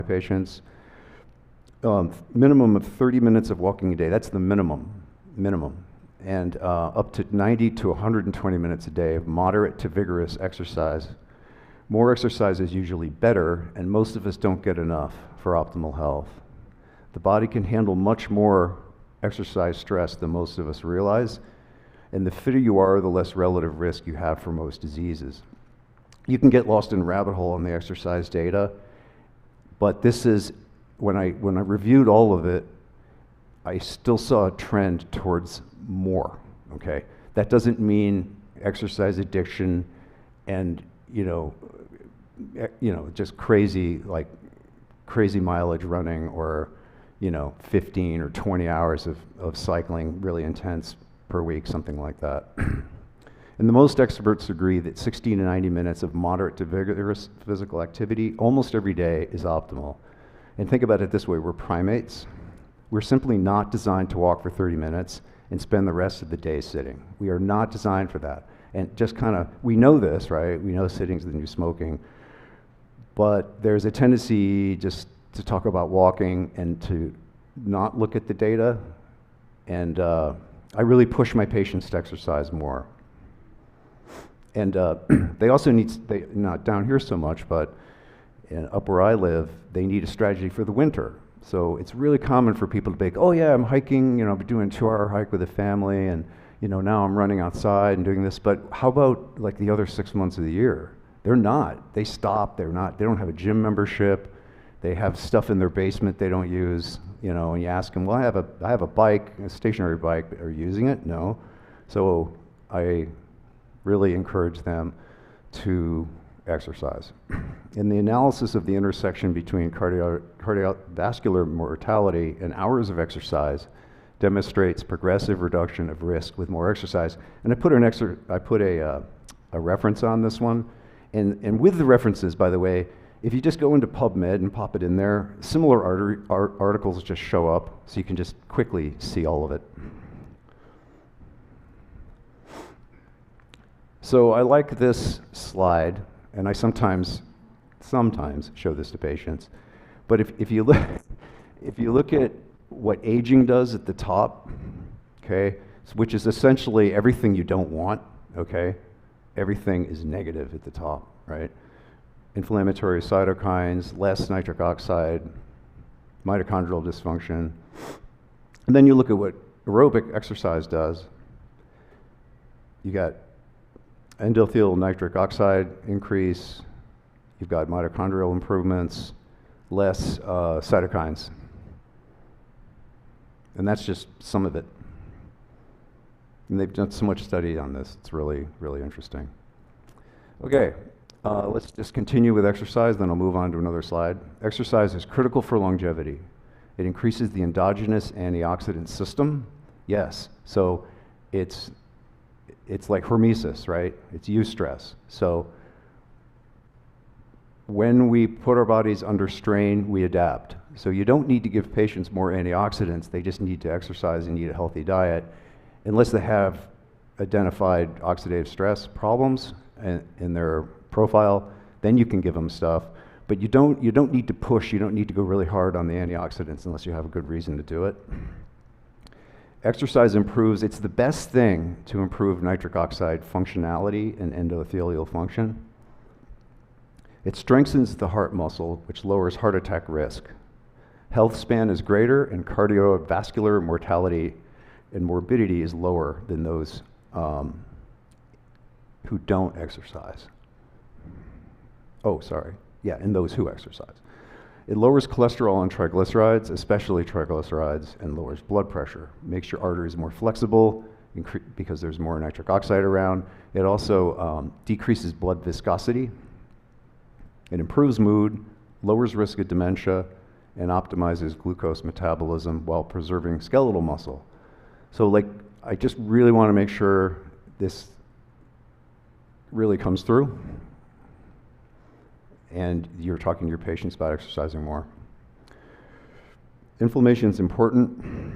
patients. Minimum of 30 minutes of walking a day. That's the minimum. And up to 90 to 120 minutes a day of moderate to vigorous exercise. More exercise is usually better, and most of us don't get enough for optimal health. The body can handle much more exercise stress than most of us realize, and the fitter you are, the less relative risk you have for most diseases. You can get lost in a rabbit hole on the exercise data, but this is, when I reviewed all of it, I still saw a trend towards more, okay? That doesn't mean exercise addiction and, just crazy mileage running, or, 15 or 20 hours of cycling really intense per week, something like that. And the most experts agree that 60 to 90 minutes of moderate to vigorous physical activity almost every day is optimal. And think about it this way, we're primates. We're simply not designed to walk for 30 minutes and spend the rest of the day sitting. We are not designed for that. And just we know this, right? We know sitting's the new smoking, but there's a tendency just to talk about walking and to not look at the data. And I really push my patients to exercise more. And they also not down here so much, but up where I live, they need a strategy for the winter. So it's really common for people to be like, oh yeah, I'm hiking, I've been doing a 2-hour hike with a family, and now I'm running outside and doing this, but how about like the other 6 months of the year? They're not. They stop. They don't have a gym membership. They have stuff in their basement they don't use, and you ask them, well, I have a bike, a stationary bike, are you using it? No. So I really encourage them to exercise. In the analysis of the intersection between cardiovascular mortality and hours of exercise demonstrates progressive reduction of risk with more exercise. And I put a reference on this one. And with the references, by the way, if you just go into PubMed and pop it in there, similar articles just show up, so you can just quickly see all of it. So I like this slide, and I sometimes show this to patients. But if you look at what aging does at the top, okay, which is essentially everything you don't want, okay, everything is negative at the top, right? Inflammatory cytokines, less nitric oxide, mitochondrial dysfunction. And then you look at what aerobic exercise does. You got endothelial nitric oxide increase, you've got mitochondrial improvements, less cytokines. And that's just some of it. And they've done so much study on this. It's really, really interesting. Okay, let's just continue with exercise, then I'll move on to another slide. Exercise is critical for longevity. It increases the endogenous antioxidant system. Yes, so it's like hormesis, right? It's eustress. So when we put our bodies under strain, we adapt. So you don't need to give patients more antioxidants, they just need to exercise and eat a healthy diet, unless they have identified oxidative stress problems in their profile, then you can give them stuff. But you don't need to push, you don't need to go really hard on the antioxidants unless you have a good reason to do it. Exercise improves, it's the best thing to improve nitric oxide functionality and endothelial function. It strengthens the heart muscle, which lowers heart attack risk. Health span is greater, and cardiovascular mortality and morbidity is lower than those who don't exercise. Oh, sorry. Yeah, and those who exercise. It lowers cholesterol and triglycerides, especially triglycerides, and lowers blood pressure. Makes your arteries more flexible because there's more nitric oxide around. It also decreases blood viscosity. It improves mood, lowers risk of dementia, and optimizes glucose metabolism while preserving skeletal muscle. So I just really want to make sure this really comes through, and you're talking to your patients about exercising more. Inflammation is important.